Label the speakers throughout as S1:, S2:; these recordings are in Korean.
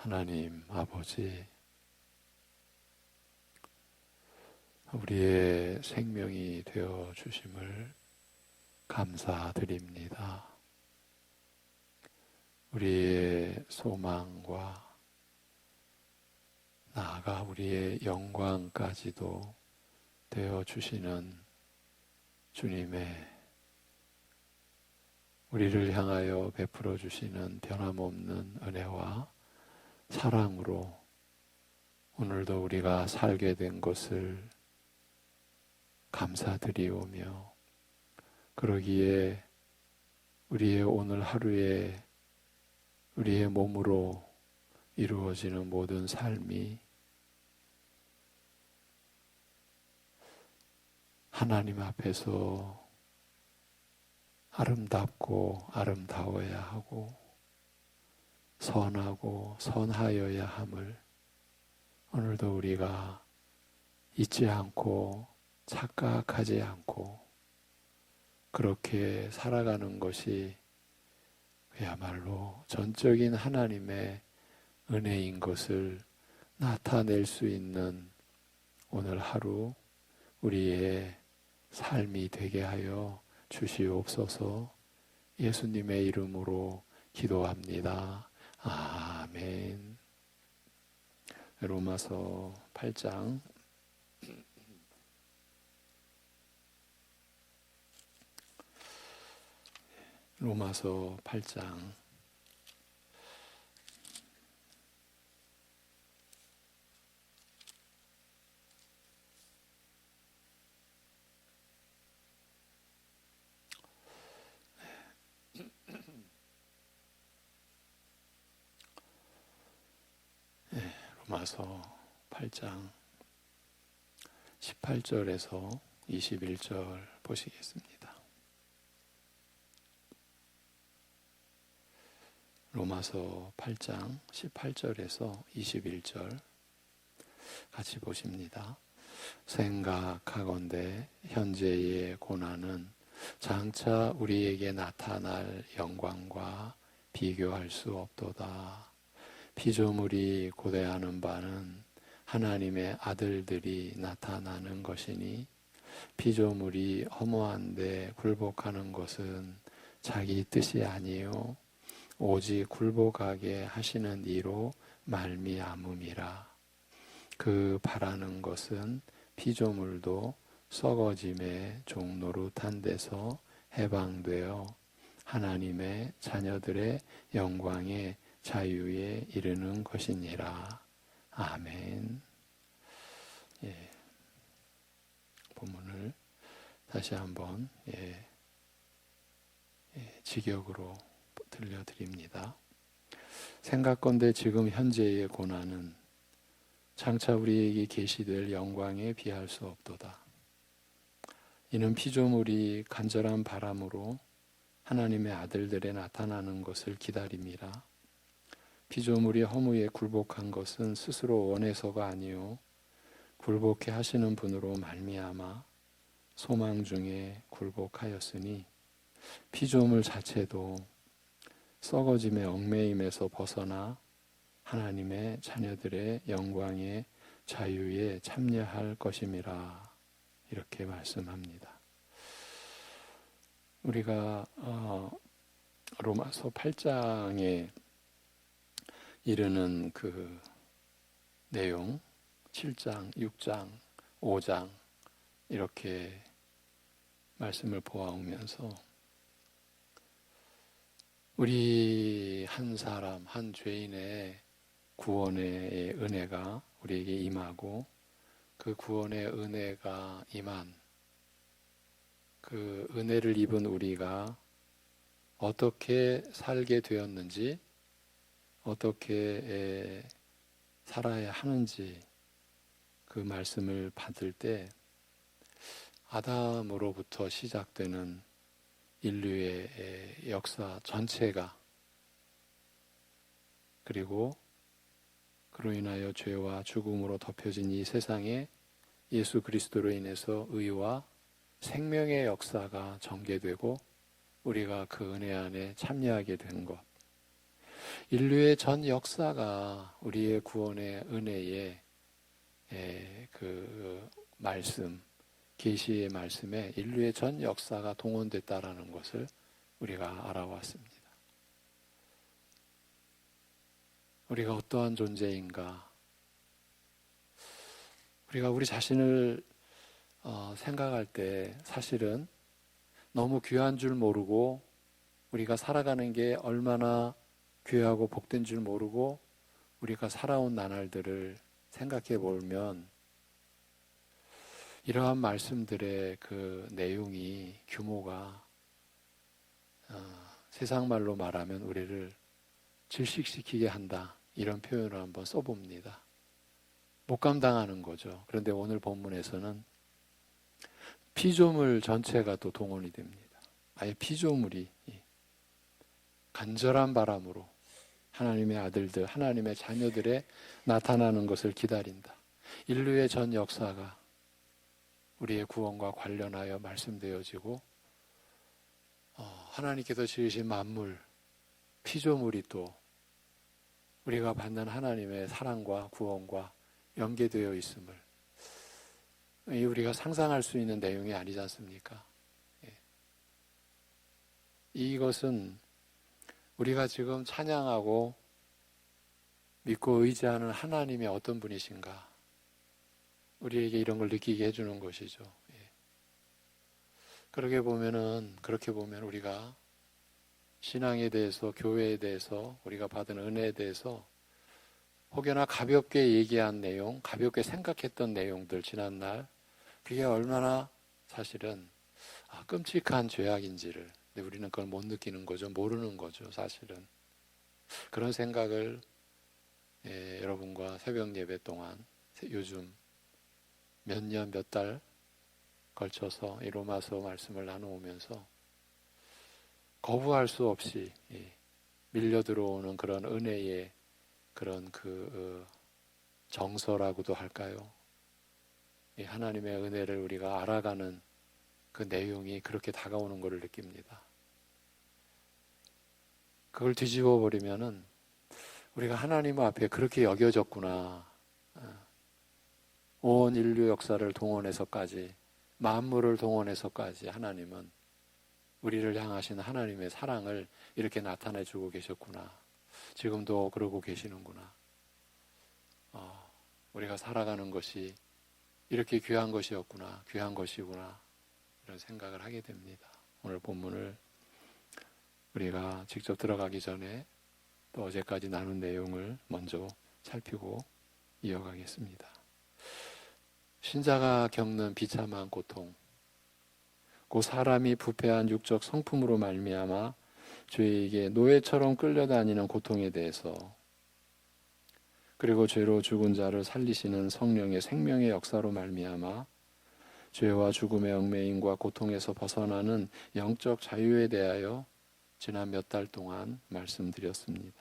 S1: 하나님 아버지, 우리의 생명이 되어 주심을 감사드립니다. 우리의 소망과 나아가 우리의 영광까지도 되어 주시는 주님의 우리를 향하여 베풀어 주시는 변함없는 은혜와 사랑으로 오늘도 우리가 살게 된 것을 감사드리오며, 그러기에 우리의 오늘 하루에 우리의 몸으로 이루어지는 모든 삶이 하나님 앞에서 아름답고 아름다워야 하고 선하고 선하여야 함을 오늘도 우리가 잊지 않고 착각하지 않고 그렇게 살아가는 것이 그야말로 전적인 하나님의 은혜인 것을 나타낼 수 있는 오늘 하루 우리의 삶이 되게 하여 주시옵소서. 예수님의 이름으로 기도합니다. 아멘. 로마서 8장 로마서 8장 8장 18절에서 21절 보시겠습니다. 로마서 8장 18절에서 21절 같이 보십니다. 생각하건대 현재의 고난은 장차 우리에게 나타날 영광과 비교할 수 없도다. 피조물이 고대하는 바는 하나님의 아들들이 나타나는 것이니, 피조물이 허무한데 굴복하는 것은 자기 뜻이 아니요 오직 굴복하게 하시는 이로 말미암음이라. 그 바라는 것은 피조물도 썩어짐의 종노릇한 데서 해방되어 하나님의 자녀들의 영광의 자유에 이르는 것이니라. 아멘. 본문을 다시 한번 직역으로 들려드립니다. 생각건대 지금 현재의 고난은 장차 우리에게 계시될 영광에 비할 수 없도다. 이는 피조물이 간절한 바람으로 하나님의 아들들에 나타나는 것을 기다림이라. 피조물이 허무에 굴복한 것은 스스로 원해서가 아니요 굴복해 하시는 분으로 말미암아 소망 중에 굴복하였으니, 피조물 자체도 썩어짐의 얽매임에서 벗어나 하나님의 자녀들의 영광의 자유에 참여할 것임이라. 이렇게 말씀합니다. 우리가 로마서 8장에 이르는 그 내용 7장, 6장, 5장 이렇게 말씀을 보아오면서 우리 한 사람, 한 죄인의 구원의 은혜가 우리에게 임하고, 그 구원의 은혜가 임한 그 은혜를 입은 우리가 어떻게 살게 되었는지, 어떻게 살아야 하는지 그 말씀을 받을 때 아담으로부터 시작되는 인류의 역사 전체가, 그리고 그로 인하여 죄와 죽음으로 덮여진 이 세상에 예수 그리스도로 인해서 의와 생명의 역사가 전개되고 우리가 그 은혜 안에 참여하게 된 것, 인류의 전 역사가 우리의 구원의 은혜의 그 말씀, 계시의 말씀에 인류의 전 역사가 동원됐다라는 것을 우리가 알아왔습니다. 우리가 어떠한 존재인가? 우리가 우리 자신을 생각할 때 사실은 너무 귀한 줄 모르고 우리가 살아가는 게 얼마나 귀하고 복된 줄 모르고 우리가 살아온 나날들을 생각해 보면 이러한 말씀들의 그 내용이 규모가 세상 말로 말하면 우리를 질식시키게 한다, 이런 표현을 한번 써봅니다. 못 감당하는 거죠. 그런데 오늘 본문에서는 피조물 전체가 또 동원이 됩니다. 아예 피조물이 간절한 바람으로 하나님의 아들들, 하나님의 자녀들의 나타나는 것을 기다린다. 인류의 전 역사가 우리의 구원과 관련하여 말씀되어지고 하나님께서 지으신 만물, 피조물이 또 우리가 받는 하나님의 사랑과 구원과 연계되어 있음을 우리가 상상할 수 있는 내용이 아니지 않습니까? 이것은 우리가 지금 찬양하고 믿고 의지하는 하나님이 어떤 분이신가, 우리에게 이런 걸 느끼게 해주는 것이죠. 그렇게 보면 우리가 신앙에 대해서, 교회에 대해서, 우리가 받은 은혜에 대해서 혹여나 가볍게 얘기한 내용, 가볍게 생각했던 내용들, 지난날 그게 얼마나 사실은 끔찍한 죄악인지를, 근데 우리는 그걸 못 느끼는 거죠. 모르는 거죠, 사실은. 그런 생각을 여러분과 새벽 예배 동안 요즘 몇 년, 몇 달 걸쳐서 이 로마서 말씀을 나누면서 거부할 수 없이 밀려 들어오는 그런 은혜의 그런 그 정서라고도 할까요? 하나님의 은혜를 우리가 알아가는 그 내용이 그렇게 다가오는 것을 느낍니다. 그걸 뒤집어 버리면은 우리가 하나님 앞에 그렇게 여겨졌구나. 온 인류 역사를 동원해서까지, 만물을 동원해서까지 하나님은 우리를 향하신 하나님의 사랑을 이렇게 나타내주고 계셨구나. 지금도 그러고 계시는구나. 우리가 살아가는 것이 이렇게 귀한 것이었구나, 귀한 것이구나, 이런 생각을 하게 됩니다. 오늘 본문을 우리가 직접 들어가기 전에 또 어제까지 나눈 내용을 먼저 살피고 이어가겠습니다. 신자가 겪는 비참한 고통, 그 사람이 부패한 육적 성품으로 말미암아 죄에게 노예처럼 끌려다니는 고통에 대해서, 그리고 죄로 죽은 자를 살리시는 성령의 생명의 역사로 말미암아 죄와 죽음의 얽매임과 고통에서 벗어나는 영적 자유에 대하여 지난 몇 달 동안 말씀드렸습니다.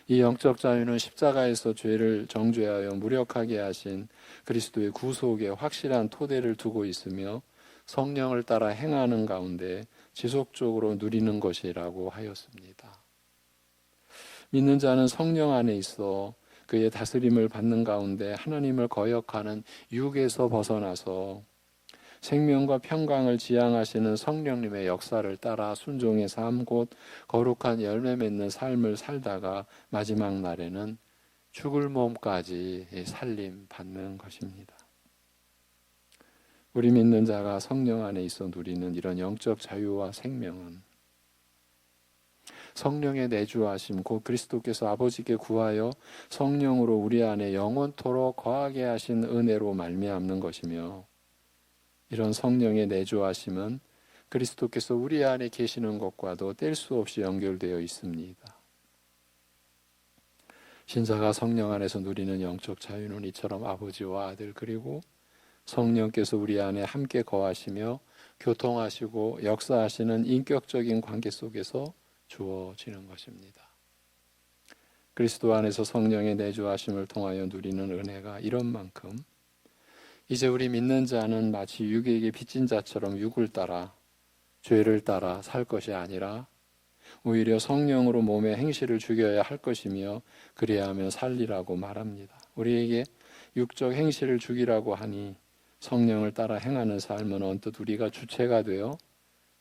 S1: 이 영적 자유는 십자가에서 죄를 정죄하여 무력하게 하신 그리스도의 구속에 확실한 토대를 두고 있으며 성령을 따라 행하는 가운데 지속적으로 누리는 것이라고 하였습니다. 믿는 자는 성령 안에 있어 그의 다스림을 받는 가운데 하나님을 거역하는 육에서 벗어나서 생명과 평강을 지향하시는 성령님의 역사를 따라 순종의 삶, 곧 거룩한 열매 맺는 삶을 살다가 마지막 날에는 죽을 몸까지 살림 받는 것입니다. 우리 믿는 자가 성령 안에 있어 누리는 이런 영적 자유와 생명은 성령의 내주하심, 곧 그리스도께서 아버지께 구하여 성령으로 우리 안에 영원토록 거하게 하신 은혜로 말미암는 것이며, 이런 성령의 내주하심은 그리스도께서 우리 안에 계시는 것과도 뗄 수 없이 연결되어 있습니다. 신자가 성령 안에서 누리는 영적 자유는 이처럼 아버지와 아들, 그리고 성령께서 우리 안에 함께 거하시며 교통하시고 역사하시는 인격적인 관계 속에서 주어지는 것입니다. 그리스도 안에서 성령의 내주하심을 통하여 누리는 은혜가 이런 만큼 이제 우리 믿는 자는 마치 육에게 빚진 자처럼 육을 따라, 죄를 따라 살 것이 아니라 오히려 성령으로 몸의 행실을 죽여야 할 것이며 그래야 하면 살리라고 말합니다. 우리에게 육적 행실을 죽이라고 하니 성령을 따라 행하는 삶은 언뜻 우리가 주체가 되어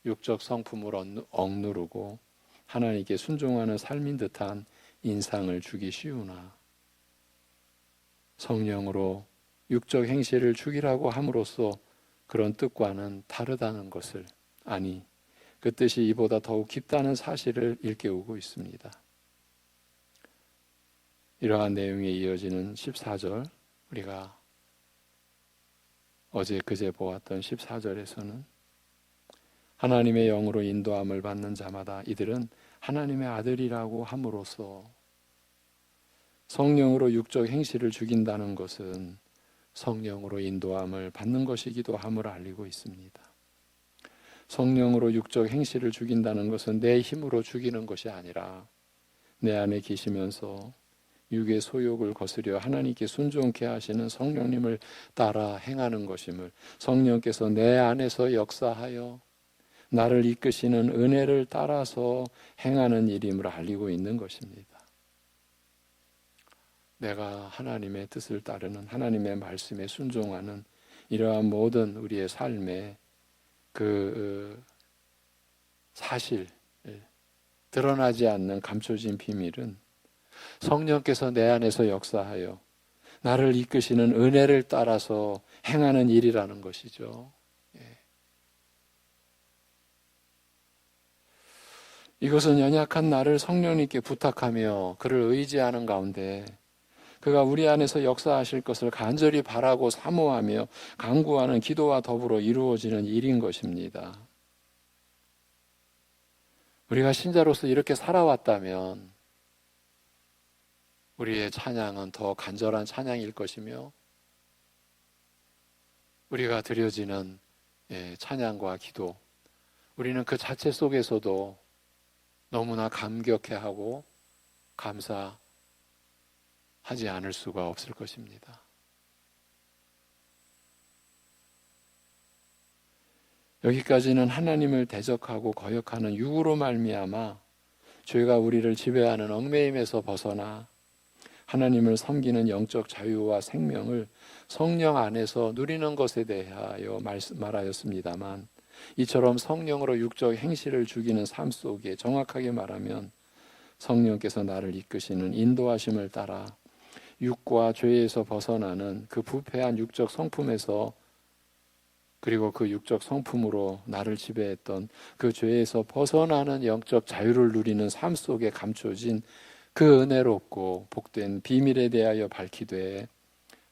S1: 육적 성품을 억누르고 하나님께 순종하는 삶인 듯한 인상을 주기 쉬우나 성령으로 육적 행실을 죽이라고 함으로써 그런 뜻과는 다르다는 것을 아니 그 뜻이 이보다 더욱 깊다는 사실을 일깨우고 있습니다. 이러한 내용에 이어지는 14절 우리가 어제 그제 보았던 14절에서는 하나님의 영으로 인도함을 받는 자마다 이들은 하나님의 아들이라고 함으로써 성령으로 육적 행실을 죽인다는 것은 성령으로 인도함을 받는 것이기도 함을 알리고 있습니다. 성령으로 육적 행실을 죽인다는 것은 내 힘으로 죽이는 것이 아니라 내 안에 계시면서 육의 소욕을 거스려 하나님께 순종케 하시는 성령님을 따라 행하는 것임을 성령께서 내 안에서 역사하여 나를 이끄시는 은혜를 따라서 행하는 일임을 알리고 있는 것입니다. 내가 하나님의 뜻을 따르는 하나님의 말씀에 순종하는 이러한 모든 우리의 삶의 그 사실, 드러나지 않는 감춰진 비밀은 성령께서 내 안에서 역사하여 나를 이끄시는 은혜를 따라서 행하는 일이라는 것이죠. 이것은 연약한 나를 성령님께 부탁하며 그를 의지하는 가운데 그가 우리 안에서 역사하실 것을 간절히 바라고 사모하며 간구하는 기도와 더불어 이루어지는 일인 것입니다. 우리가 신자로서 이렇게 살아왔다면 우리의 찬양은 더 간절한 찬양일 것이며 우리가 드려지는 찬양과 기도 우리는 그 자체 속에서도 너무나 감격해하고 감사하지 않을 수가 없을 것입니다. 여기까지는 하나님을 대적하고 거역하는 육으로 말미암아 죄가 우리를 지배하는 얽매임에서 벗어나 하나님을 섬기는 영적 자유와 생명을 성령 안에서 누리는 것에 대하여 말하였습니다만 이처럼 성령으로 육적 행실을 죽이는 삶 속에 정확하게 말하면 성령께서 나를 이끄시는 인도하심을 따라 육과 죄에서 벗어나는 그 부패한 육적 성품에서 그리고 그 육적 성품으로 나를 지배했던 그 죄에서 벗어나는 영적 자유를 누리는 삶 속에 감춰진 그 은혜롭고 복된 비밀에 대하여 밝히되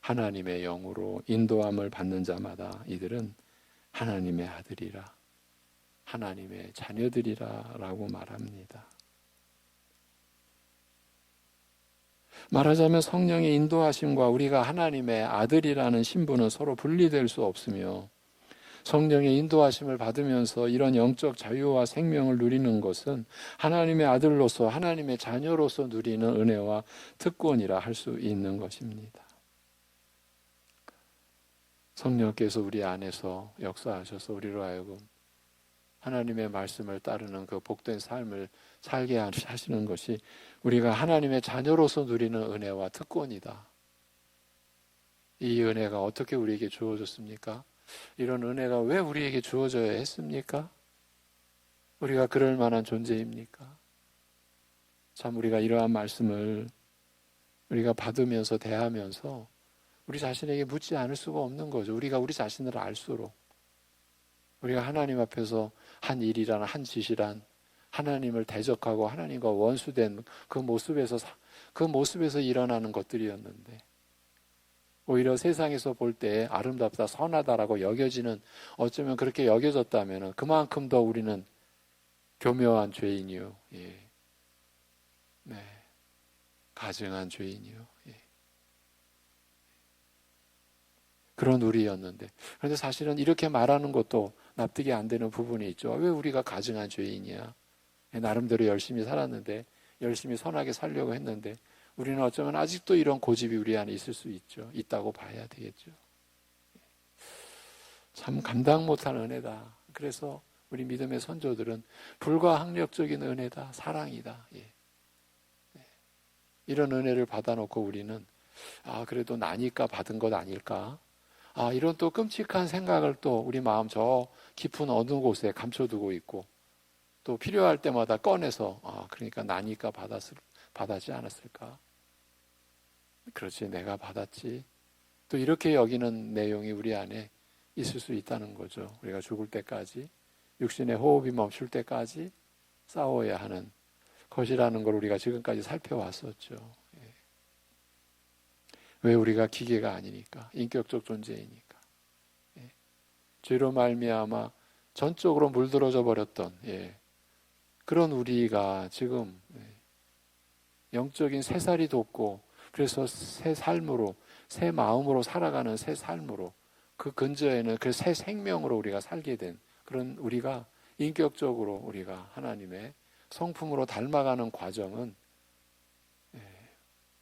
S1: 하나님의 영으로 인도함을 받는 자마다 이들은 하나님의 아들이라 하나님의 자녀들이라 라고 말합니다. 말하자면 성령의 인도하심과 우리가 하나님의 아들이라는 신분은 서로 분리될 수 없으며 성령의 인도하심을 받으면서 이런 영적 자유와 생명을 누리는 것은 하나님의 아들로서 하나님의 자녀로서 누리는 은혜와 특권이라 할 수 있는 것입니다. 성령께서 우리 안에서 역사하셔서 우리로 하여금 하나님의 말씀을 따르는 그 복된 삶을 살게 하시는 것이 우리가 하나님의 자녀로서 누리는 은혜와 특권이다. 이 은혜가 어떻게 우리에게 주어졌습니까? 이런 은혜가 왜 우리에게 주어져야 했습니까? 우리가 그럴 만한 존재입니까? 참 우리가 이러한 말씀을 우리가 받으면서 대하면서 우리 자신에게 묻지 않을 수가 없는 거죠. 우리가 우리 자신을 알수록 우리가 하나님 앞에서 한 일이란 한 짓이란 하나님을 대적하고 하나님과 원수된 그 모습에서 일어나는 것들이었는데 오히려 세상에서 볼 때 아름답다, 선하다라고 여겨지는 어쩌면 그렇게 여겨졌다면 그만큼 더 우리는 교묘한 죄인이요. 가증한 죄인이요. 그런 우리였는데 그런데 사실은 이렇게 말하는 것도 납득이 안 되는 부분이 있죠. 왜 우리가 가증한 죄인이야? 나름대로 열심히 살았는데 열심히 선하게 살려고 했는데 우리는 어쩌면 아직도 이런 고집이 우리 안에 있을 수 있죠. 있다고 봐야 되겠죠. 참 감당 못한 은혜다. 그래서 우리 믿음의 선조들은 불가항력적인 은혜다, 사랑이다. 예. 이런 은혜를 받아놓고 우리는 그래도 나니까 받은 것 아닐까? 이런 또 끔찍한 생각을 또 우리 마음 저 깊은 어느 곳에 감춰두고 있고 또 필요할 때마다 꺼내서 그러니까 나니까 받았지 않았을까? 그렇지, 내가 받았지. 또 이렇게 여기는 내용이 우리 안에 있을 수 있다는 거죠. 우리가 죽을 때까지, 육신의 호흡이 멈출 때까지 싸워야 하는 것이라는 걸 우리가 지금까지 살펴왔었죠. 왜? 우리가 기계가 아니니까, 인격적 존재이니까. 죄로 말미암아 전적으로 물들어져 버렸던 그런 우리가 지금 영적인 새살이 돋고, 그래서 새 삶으로, 새 마음으로 살아가는 새 삶으로, 그 근저에는 그 새 생명으로 우리가 살게 된 그런 우리가 인격적으로 우리가 하나님의 성품으로 닮아가는 과정은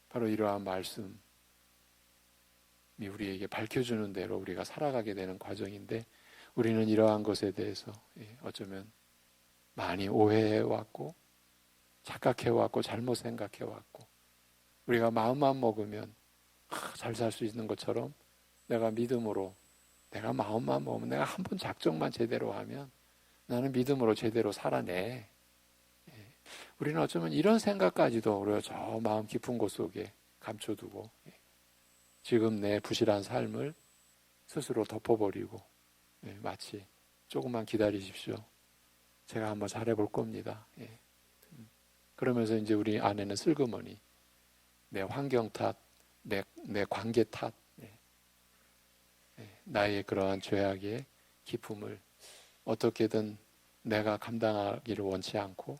S1: 바로 이러한 말씀이 우리에게 밝혀주는 대로 우리가 살아가게 되는 과정인데, 우리는 이러한 것에 대해서 어쩌면 많이 오해해왔고 착각해왔고 잘못 생각해왔고, 우리가 마음만 먹으면 잘 살 수 있는 것처럼, 내가 믿음으로, 내가 마음만 먹으면, 내가 한 번 작정만 제대로 하면 나는 믿음으로 제대로 살아내. 우리는 어쩌면 이런 생각까지도 우리가 저 마음 깊은 곳 속에 감춰두고 지금 내 부실한 삶을 스스로 덮어버리고 마치 조금만 기다리십시오, 제가 한번 잘해볼 겁니다. 그러면서 이제 우리 안에는 슬그머니 내 환경 탓, 내 관계 탓, 나의 그러한 죄악의 기품을 어떻게든 내가 감당하기를 원치 않고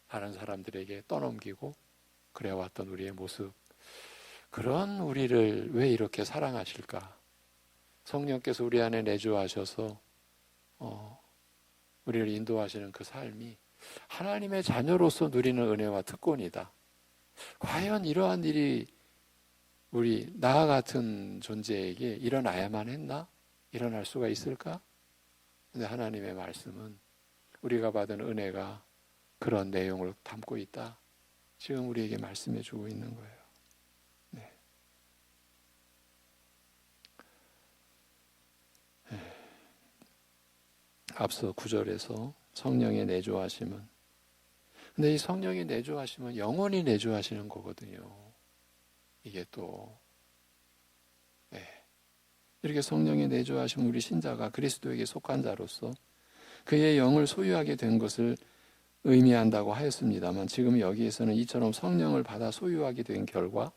S1: 다른 사람들에게 떠넘기고 그래왔던 우리의 모습, 그런 우리를 왜 이렇게 사랑하실까? 성령께서 우리 안에 내주하셔서 우리를 인도하시는 그 삶이 하나님의 자녀로서 누리는 은혜와 특권이다. 과연 이러한 일이 우리 나 같은 존재에게 일어나야만 했나? 일어날 수가 있을까? 근데 하나님의 말씀은 우리가 받은 은혜가 그런 내용을 담고 있다, 지금 우리에게 말씀해 주고 있는 거예요. 앞서 9절에서 성령의 내주하심은, 근데 이 성령의 내주하심은 영원히 내주하시는 거거든요. 이게 또 이렇게 성령의 내주하심, 우리 신자가 그리스도에게 속한 자로서 그의 영을 소유하게 된 것을 의미한다고 하였습니다만, 지금 여기에서는 이처럼 성령을 받아 소유하게 된 결과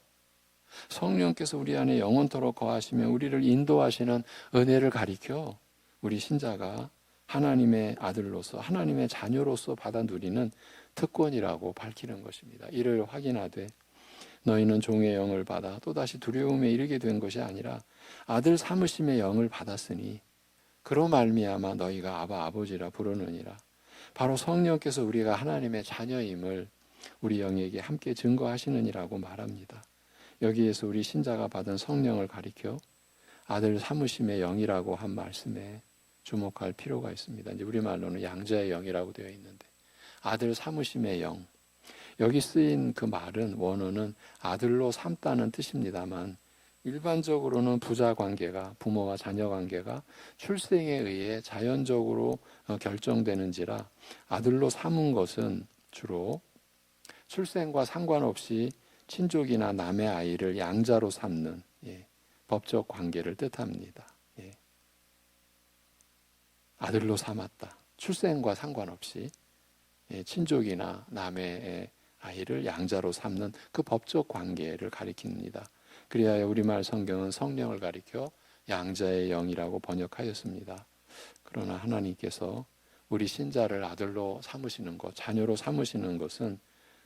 S1: 성령께서 우리 안에 영원토록 거하시며 우리를 인도하시는 은혜를 가리켜 우리 신자가 하나님의 아들로서, 하나님의 자녀로서 받아 누리는 특권이라고 밝히는 것입니다. 이를 확인하되 너희는 종의 영을 받아 또다시 두려움에 이르게 된 것이 아니라 아들 삼으심의 영을 받았으니 그로 말미암아 너희가 아바 아버지라 부르느니라. 바로 성령께서 우리가 하나님의 자녀임을 우리 영에게 함께 증거하시느니라고 말합니다. 여기에서 우리 신자가 받은 성령을 가리켜 아들 삼으심의 영이라고 한 말씀에 주목할 필요가 있습니다. 이제 우리말로는 양자의 영이라고 되어 있는데, 아들 삼으심의 영, 여기 쓰인 그 말은 원어는 아들로 삼다는 뜻입니다만, 일반적으로는 부자 관계가, 부모와 자녀 관계가 출생에 의해 자연적으로 결정되는지라 아들로 삼은 것은 주로 출생과 상관없이 친족이나 남의 아이를 양자로 삼는 법적 관계를 뜻합니다. 아들로 삼았다. 출생과 상관없이 친족이나 남의 아이를 양자로 삼는 그 법적 관계를 가리킵니다. 그리하여 우리말 성경은 성령을 가리켜 양자의 영이라고 번역하였습니다. 그러나 하나님께서 우리 신자를 아들로 삼으시는 것, 자녀로 삼으시는 것은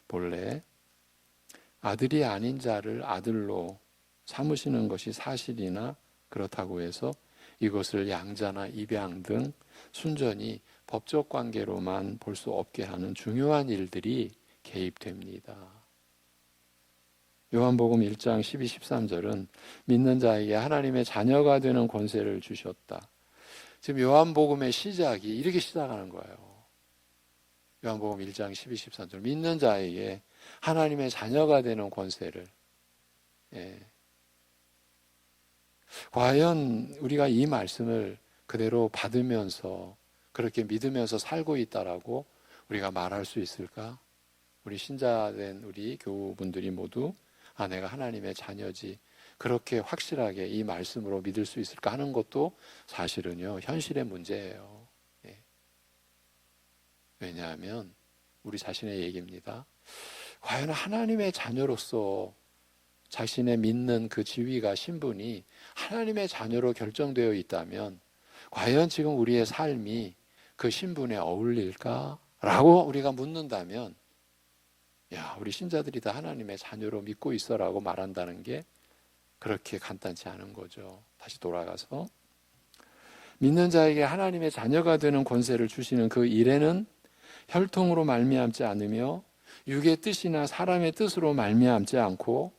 S1: 본래 아들이 아닌 자를 아들로 삼으시는 것이 사실이나, 그렇다고 해서 이것을 양자나 입양 등 순전히 법적 관계로만 볼 수 없게 하는 중요한 일들이 개입됩니다. 요한복음 1장 12, 13절은 믿는 자에게 하나님의 자녀가 되는 권세를 주셨다. 지금 요한복음의 시작이 이렇게 시작하는 거예요. 요한복음 1장 12, 13절 믿는 자에게 하나님의 자녀가 되는 권세를 과연 우리가 이 말씀을 그대로 받으면서 그렇게 믿으면서 살고 있다라고 우리가 말할 수 있을까? 우리 신자된 우리 교우분들이 모두 내가 하나님의 자녀지 그렇게 확실하게 이 말씀으로 믿을 수 있을까 하는 것도 사실은요 현실의 문제예요. 왜냐하면 우리 자신의 얘기입니다. 과연 하나님의 자녀로서 자신의 믿는 그 지위가 신분이 하나님의 자녀로 결정되어 있다면 과연 지금 우리의 삶이 그 신분에 어울릴까? 라고 우리가 묻는다면 우리 신자들이 다 하나님의 자녀로 믿고 있어라고 말한다는 게 그렇게 간단치 않은 거죠. 다시 돌아가서 믿는 자에게 하나님의 자녀가 되는 권세를 주시는 그 일에는 혈통으로 말미암지 않으며 육의 뜻이나 사람의 뜻으로 말미암지 않고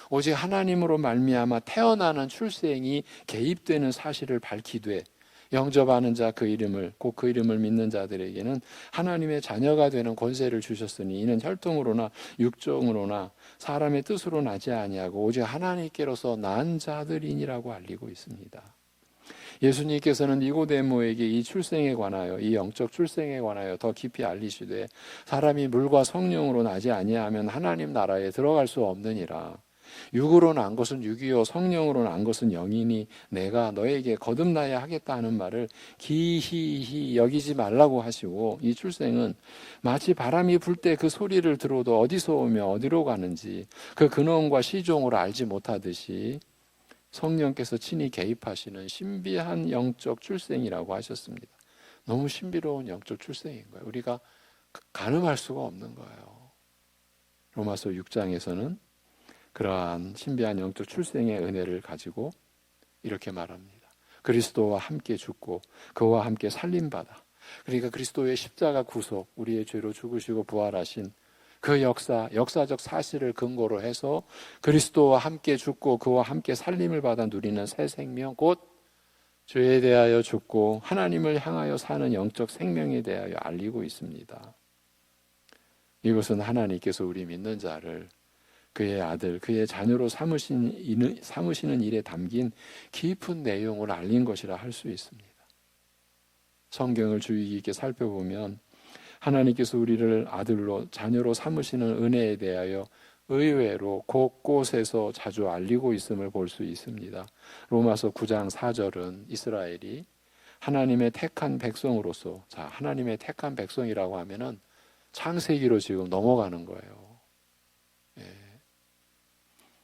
S1: 오직 하나님으로 말미암아 태어나는 출생이 개입되는 사실을 밝히되 영접하는 자 그 이름을 곧 그 이름을 믿는 자들에게는 하나님의 자녀가 되는 권세를 주셨으니 이는 혈통으로나 육종으로나 사람의 뜻으로 나지 아니하고 오직 하나님께로서 난 자들이니라고 알리고 있습니다. 예수님께서는 니고데모에게 이 출생에 관하여 이 영적 출생에 관하여 더 깊이 알리시되 사람이 물과 성령으로 나지 아니하면 하나님 나라에 들어갈 수 없느니라. 육으로 난 것은 육이요 성령으로 난 것은 영이니 내가 너에게 거듭나야 하겠다 하는 말을 기히히 여기지 말라고 하시고 이 출생은 마치 바람이 불 때 그 소리를 들어도 어디서 오며 어디로 가는지 그 근원과 시종으로 알지 못하듯이 성령께서 친히 개입하시는 신비한 영적 출생이라고 하셨습니다. 너무 신비로운 영적 출생인 거예요. 우리가 가늠할 수가 없는 거예요. 로마서 6장에서는 그러한 신비한 영적 출생의 은혜를 가지고 이렇게 말합니다. 그리스도와 함께 죽고 그와 함께 살림받아 그러니까 그리스도의 십자가 구속 우리의 죄로 죽으시고 부활하신 그 역사적 사실을 근거로 해서 그리스도와 함께 죽고 그와 함께 살림을 받아 누리는 새 생명 곧 죄에 대하여 죽고 하나님을 향하여 사는 영적 생명에 대하여 알리고 있습니다. 이것은 하나님께서 우리 믿는 자를 그의 아들, 그의 자녀로 삼으시는 일에 담긴 깊은 내용을 알린 것이라 할 수 있습니다. 성경을 주의 깊게 살펴보면 하나님께서 우리를 아들로 자녀로 삼으시는 은혜에 대하여 의외로 곳곳에서 자주 알리고 있음을 볼 수 있습니다. 로마서 9장 4절은 이스라엘이 하나님의 택한 백성으로서 하나님의 택한 백성이라고 하면은 창세기로 지금 넘어가는 거예요.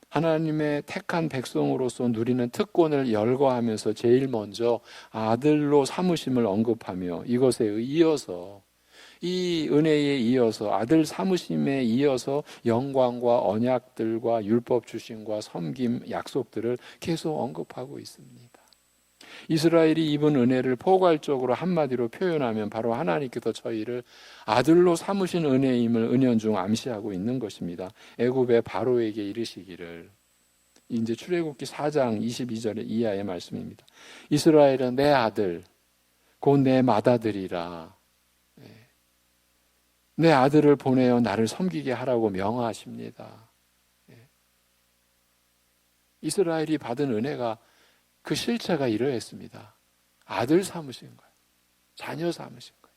S1: 하나님의 택한 백성으로서 누리는 특권을 열거하면서 제일 먼저 아들로 삼으심을 언급하며 이것에 이어서 이 은혜에 이어서 아들 삼으심에 이어서 영광과 언약들과 율법 주심과 섬김 약속들을 계속 언급하고 있습니다. 이스라엘이 입은 은혜를 포괄적으로 한마디로 표현하면 바로 하나님께서 저희를 아들로 삼으신 은혜임을 은연중 암시하고 있는 것입니다. 애굽의 바로에게 이르시기를 이제 출애굽기 4장 22절의 이하의 말씀입니다. 이스라엘은 내 아들 곧 내 맏아들이라 내 아들을 보내어 나를 섬기게 하라고 명하십니다. 이스라엘이 받은 은혜가 그 실체가 이러했습니다. 아들 삼으신 거예요. 자녀 삼으신 거예요.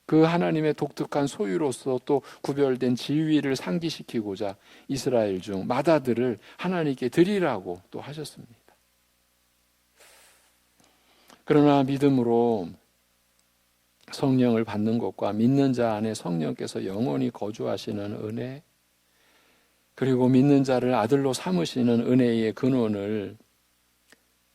S1: 그 하나님의 독특한 소유로서 또 구별된 지위를 상기시키고자 이스라엘 중 맏아들을 하나님께 드리라고 또 하셨습니다. 그러나 믿음으로 성령을 받는 것과 믿는 자 안에 성령께서 영원히 거주하시는 은혜 그리고 믿는 자를 아들로 삼으시는 은혜의 근원을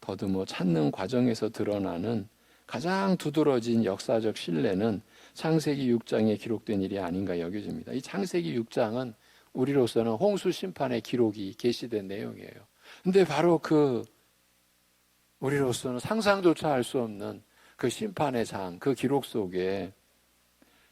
S1: 더듬어 찾는 과정에서 드러나는 가장 두드러진 역사적 신뢰는 창세기 6장에 기록된 일이 아닌가 여겨집니다. 이 창세기 6장은 우리로서는 홍수 심판의 기록이 게시된 내용이에요. 근데 바로 그 우리로서는 상상조차 할 수 없는 그 심판의 장, 그 기록 속에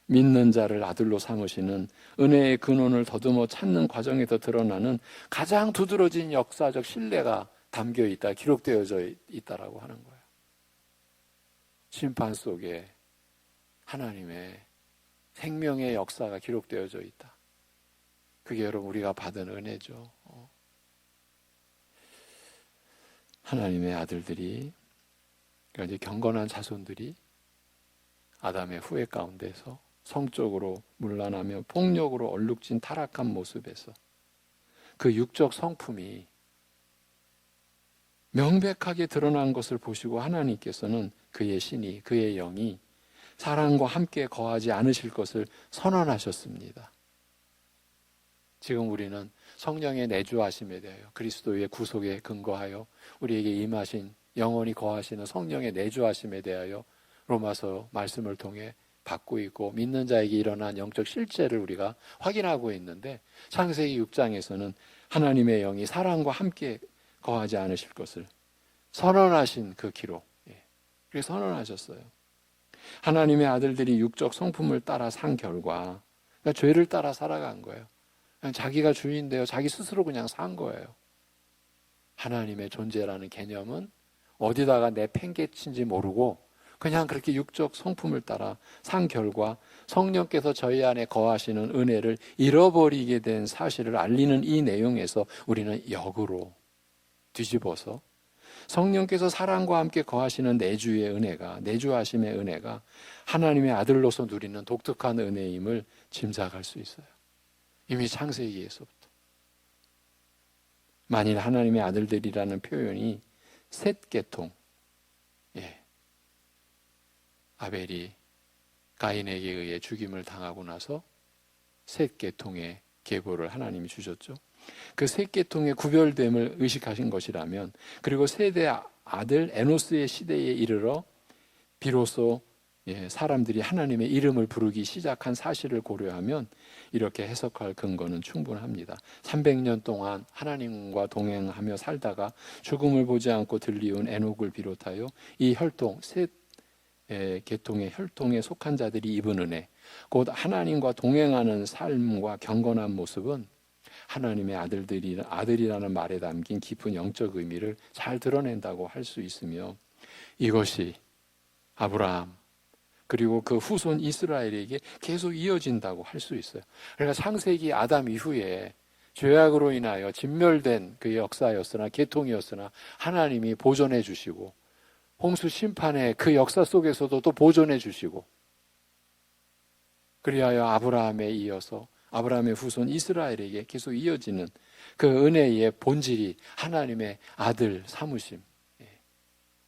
S1: 믿는 자를 아들로 삼으시는 은혜의 근원을 더듬어 찾는 과정에서 드러나는 가장 두드러진 역사적 신뢰가 담겨 있다, 기록되어져 있다라고 하는 거예요. 심판 속에 하나님의 생명의 역사가 기록되어져 있다. 그게 여러분 우리가 받은 은혜죠. 하나님의 아들들이, 그러니까 이제 경건한 자손들이 아담의 후회 가운데서 성적으로 문란하며 폭력으로 얼룩진 타락한 모습에서 그 육적 성품이 명백하게 드러난 것을 보시고 하나님께서는 그의 신이, 그의 영이 사랑과 함께 거하지 않으실 것을 선언하셨습니다. 지금 우리는 성령의 내주하심에 대하여 그리스도의 구속에 근거하여 우리에게 임하신 영원히 거하시는 성령의 내주하심에 대하여 로마서 말씀을 통해 받고 있고 믿는 자에게 일어난 영적 실체를 우리가 확인하고 있는데, 창세기 6장에서는 하나님의 영이 사랑과 함께 거하지 않으실 것을 선언하신 그 기록, 그렇게 선언하셨어요. 하나님의 아들들이 육적 성품을 따라 산 결과, 그러니까 죄를 따라 살아간 거예요. 그냥 자기가 주인되어 자기 스스로 그냥 산 거예요. 하나님의 존재라는 개념은 어디다가 내팽개친지 모르고 그냥 그렇게 육적 성품을 따라 산 결과 성령께서 저희 안에 거하시는 은혜를 잃어버리게 된 사실을 알리는 이 내용에서 우리는 역으로 뒤집어서 성령께서 사랑과 함께 거하시는 내주의 은혜가, 내주하심의 은혜가 하나님의 아들로서 누리는 독특한 은혜임을 짐작할 수 있어요. 이미 창세기에서부터. 만일 하나님의 아들들이라는 표현이 셋 계통, 아벨이 가인에게 의해 죽임을 당하고 나서 셋 계통의 계보를 하나님이 주셨죠. 그 셋 계통의 구별됨을 의식하신 것이라면, 그리고 세대 아들 에노스의 시대에 이르러 비로소 사람들이 하나님의 이름을 부르기 시작한 사실을 고려하면 이렇게 해석할 근거는 충분합니다. 300년 동안 하나님과 동행하며 살다가 죽음을 보지 않고 들리운 에녹을 비롯하여 이 혈통, 셋 계통의 혈통에 속한 자들이 입은 은혜, 곧 하나님과 동행하는 삶과 경건한 모습은 하나님의 아들이라는 말에 담긴 깊은 영적 의미를 잘 드러낸다고 할 수 있으며, 이것이 아브라함 그리고 그 후손 이스라엘에게 계속 이어진다고 할 수 있어요. 그러니까 창세기 아담 이후에 죄악으로 인하여 진멸된 그 역사였으나, 계통이었으나 하나님이 보존해 주시고, 홍수 심판의 그 역사 속에서도 또 보존해 주시고, 그리하여 아브라함에 이어서 아브라함의 후손 이스라엘에게 계속 이어지는 그 은혜의 본질이 하나님의 아들 삼으심,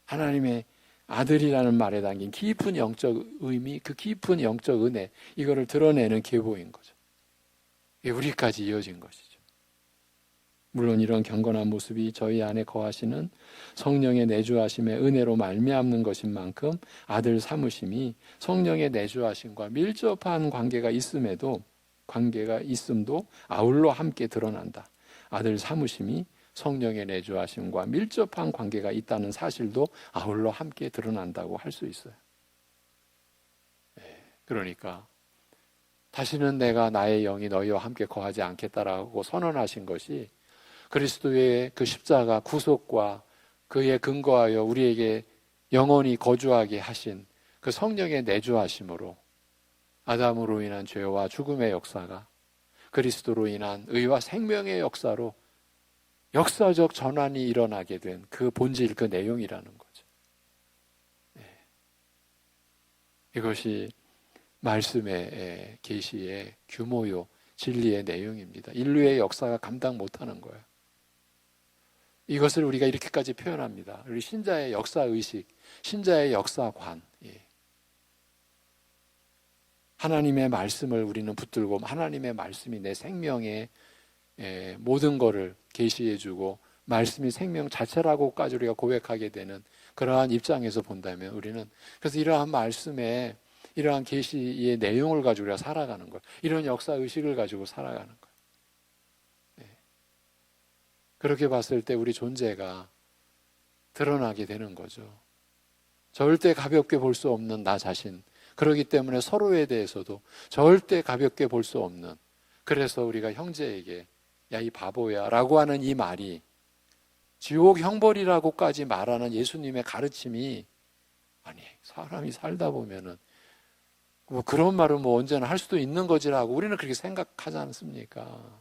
S1: 하나님의 아들이라는 말에 담긴 깊은 영적 의미, 그 깊은 영적 은혜, 이거를 드러내는 계보인 거죠. 이게 우리까지 이어진 것이죠. 물론 이런 경건한 모습이 저희 안에 거하시는 성령의 내주하심의 은혜로 말미암는 것인 만큼 아들 삼으심이 성령의 내주하심과 밀접한 관계가 있음도 아울러 함께 드러난다. 아들 삼으심이 성령의 내주하심과 밀접한 관계가 있다는 사실도 아울러 함께 드러난다고 할 수 있어요. 그러니까 다시는 내가 나의 영이 너희와 함께 거하지 않겠다라고 선언하신 것이 그리스도의 그 십자가 구속과 그에 근거하여 우리에게 영원히 거주하게 하신 그 성령의 내주하심으로 아담으로 인한 죄와 죽음의 역사가 그리스도로 인한 의와 생명의 역사로 역사적 전환이 일어나게 된 그 본질, 그 내용이라는 거죠. 이것이 말씀의 계시의 규모요, 진리의 내용입니다. 인류의 역사가 감당 못하는 거예요. 이것을 우리가 이렇게까지 표현합니다. 우리 신자의 역사의식, 신자의 역사관. 하나님의 말씀을 우리는 붙들고 하나님의 말씀이 내 생명의 모든 것을 계시해주고 말씀이 생명 자체라고까지 우리가 고백하게 되는 그러한 입장에서 본다면 우리는 그래서 이러한 말씀에 이러한 계시의 내용을 가지고 우리가 살아가는 거예요. 이런 역사의식을 가지고 살아가는 거예요. 그렇게 봤을 때 우리 존재가 드러나게 되는 거죠. 절대 가볍게 볼 수 없는 나 자신, 그렇기 때문에 서로에 대해서도 절대 가볍게 볼 수 없는, 그래서 우리가 형제에게 야 이 바보야 라고 하는 이 말이 지옥 형벌이라고까지 말하는 예수님의 가르침이 아니, 사람이 살다 보면은 뭐 그런 말은 뭐 언제나 할 수도 있는 거지라고 우리는 그렇게 생각하지 않습니까?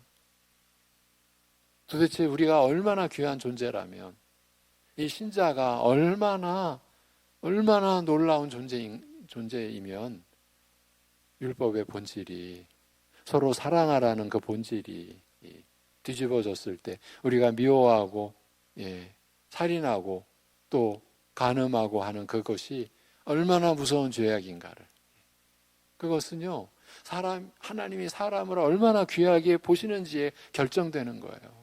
S1: 도대체 우리가 얼마나 귀한 존재라면, 이 신자가 얼마나 놀라운 존재이면 율법의 본질이, 서로 사랑하라는 그 본질이 뒤집어졌을 때 우리가 미워하고 살인하고 또 간음하고 하는 그것이 얼마나 무서운 죄악인가를, 그것은요 하나님이 사람을 얼마나 귀하게 보시는지에 결정되는 거예요.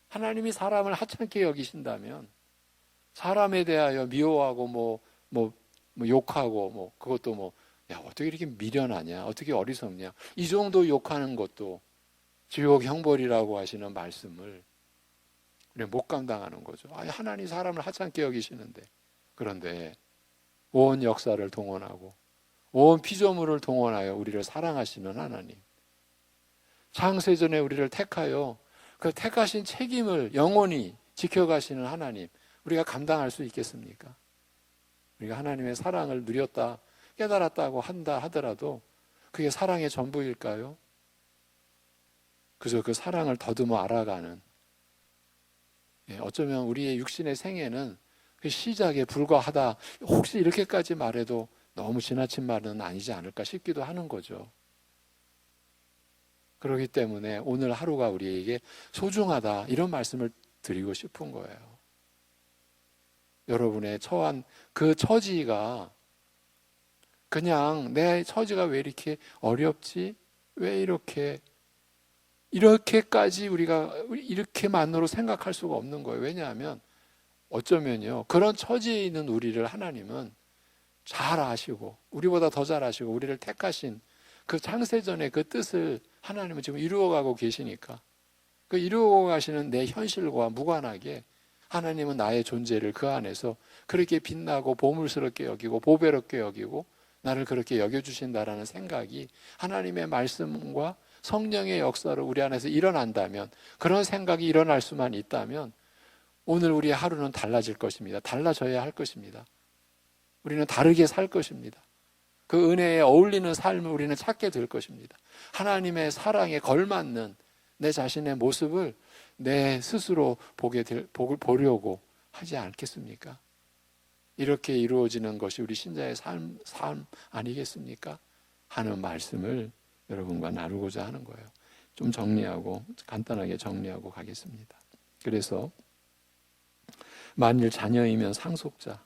S1: 하나님이 사람을 하찮게 여기신다면 사람에 대하여 미워하고 욕하고 그것도 야, 어떻게 이렇게 미련하냐, 어떻게 어리석냐, 이 정도 욕하는 것도 지옥 형벌이라고 하시는 말씀을 우리가 못 감당하는 거죠. 아니, 하나님 사람을 하찮게 여기시는데, 그런데 온 역사를 동원하고 온 피조물을 동원하여 우리를 사랑하시는 하나님, 창세전에 우리를 택하여 그 택하신 책임을 영원히 지켜가시는 하나님, 우리가 감당할 수 있겠습니까? 우리가 하나님의 사랑을 누렸다, 깨달았다고 한다 하더라도 그게 사랑의 전부일까요? 그저 그 사랑을 더듬어 알아가는, 어쩌면 우리의 육신의 생애는 그 시작에 불과하다, 혹시 이렇게까지 말해도 너무 지나친 말은 아니지 않을까 싶기도 하는 거죠. 그렇기 때문에 오늘 하루가 우리에게 소중하다, 이런 말씀을 드리고 싶은 거예요. 여러분의 처한 그 처지가, 그냥 내 처지가 왜 이렇게 어렵지? 왜 이렇게까지 우리가 이렇게만으로 생각할 수가 없는 거예요. 왜냐하면 어쩌면요, 그런 처지에 있는 우리를 하나님은 잘 아시고, 우리보다 더 잘 아시고, 우리를 택하신 그 창세전의 그 뜻을 하나님은 지금 이루어가고 계시니까, 그 이루어가시는 내 현실과 무관하게 하나님은 나의 존재를 그 안에서 그렇게 빛나고 보물스럽게 여기고 보배롭게 여기고 나를 그렇게 여겨주신다라는 생각이, 하나님의 말씀과 성령의 역사로 우리 안에서 일어난다면, 그런 생각이 일어날 수만 있다면 오늘 우리의 하루는 달라질 것입니다. 달라져야 할 것입니다. 우리는 다르게 살 것입니다. 그 은혜에 어울리는 삶을 우리는 찾게 될 것입니다. 하나님의 사랑에 걸맞는 내 자신의 모습을 내 스스로 보려고 하지 않겠습니까? 이렇게 이루어지는 것이 우리 신자의 삶 아니겠습니까? 하는 말씀을 여러분과 나누고자 하는 거예요. 좀 간단하게 정리하고 가겠습니다. 그래서 만일 자녀이면 상속자,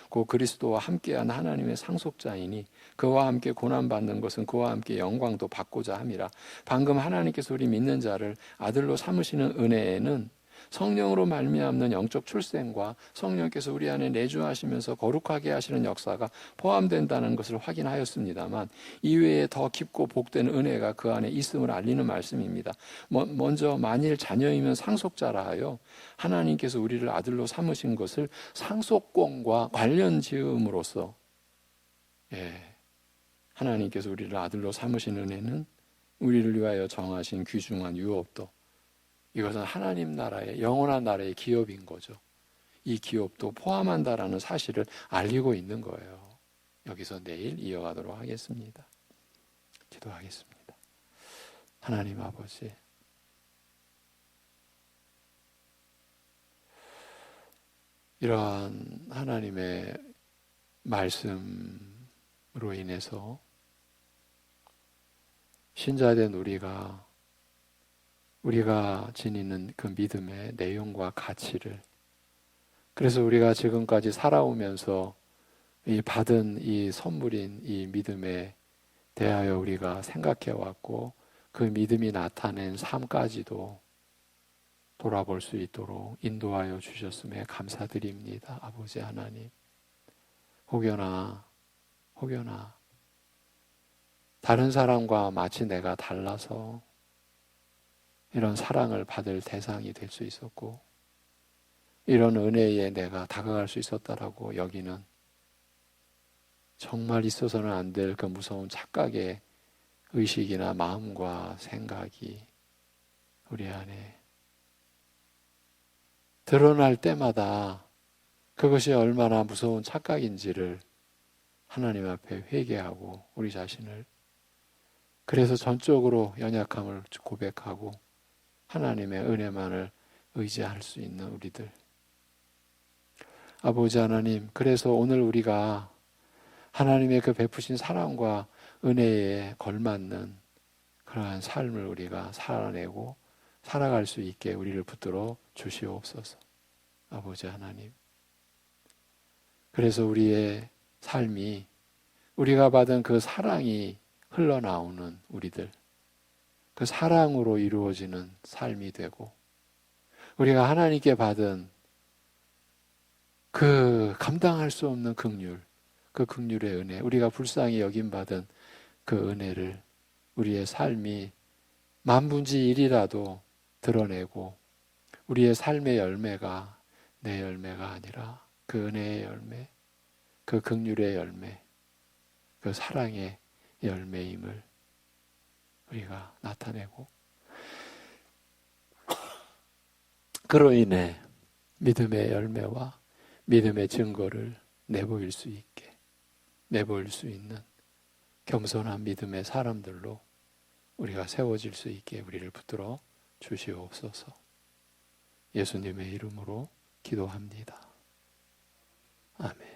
S1: 그 그리스도와 함께한 하나님의 상속자이니 그와 함께 고난받는 것은 그와 함께 영광도 받고자 함이라. 방금 하나님께서 우리 믿는 자를 아들로 삼으시는 은혜에는 성령으로 말미암는 영적 출생과 성령께서 우리 안에 내주하시면서 거룩하게 하시는 역사가 포함된다는 것을 확인하였습니다만, 이외에 더 깊고 복된 은혜가 그 안에 있음을 알리는 말씀입니다. 먼저 만일 자녀이면 상속자라 하여 하나님께서 우리를 아들로 삼으신 것을 상속권과 관련 지음으로써, 하나님께서 우리를 아들로 삼으신 은혜는 우리를 위하여 정하신 귀중한 유업도, 이것은 하나님 나라의 영원한 나라의 기업인 거죠. 이 기업도 포함한다라는 사실을 알리고 있는 거예요. 여기서 내일 이어가도록 하겠습니다. 기도하겠습니다. 하나님 아버지, 이러한 하나님의 말씀으로 인해서 신자된 우리가 지니는 그 믿음의 내용과 가치를, 그래서 우리가 지금까지 살아오면서 받은 이 선물인 이 믿음에 대하여 우리가 생각해 왔고, 그 믿음이 나타낸 삶까지도 돌아볼 수 있도록 인도하여 주셨음에 감사드립니다. 아버지 하나님, 혹여나 다른 사람과 마치 내가 달라서 이런 사랑을 받을 대상이 될 수 있었고, 이런 은혜에 내가 다가갈 수 있었다라고 여기는 정말 있어서는 안 될 그 무서운 착각의 의식이나 마음과 생각이 우리 안에 드러날 때마다 그것이 얼마나 무서운 착각인지를 하나님 앞에 회개하고 우리 자신을, 그래서 전적으로 연약함을 고백하고 하나님의 은혜만을 의지할 수 있는 우리들. 아버지 하나님, 그래서 오늘 우리가 하나님의 그 베푸신 사랑과 은혜에 걸맞는 그러한 삶을 우리가 살아내고 살아갈 수 있게 우리를 붙들어 주시옵소서. 아버지 하나님, 그래서 우리의 삶이, 우리가 받은 그 사랑이 흘러나오는 우리들, 그 사랑으로 이루어지는 삶이 되고, 우리가 하나님께 받은 그 감당할 수 없는 긍휼, 그 긍휼의 은혜, 우리가 불쌍히 여김받은 그 은혜를 우리의 삶이 만분지 1이라도 드러내고, 우리의 삶의 열매가 내 열매가 아니라 그 은혜의 열매, 그 긍휼의 열매, 그 사랑의 열매임을 우리가 나타내고, 그로 인해 믿음의 열매와 믿음의 증거를 내보일 수 있게, 내보일 수 있는 겸손한 믿음의 사람들로 우리가 세워질 수 있게 우리를 붙들어 주시옵소서. 예수님의 이름으로 기도합니다. 아멘.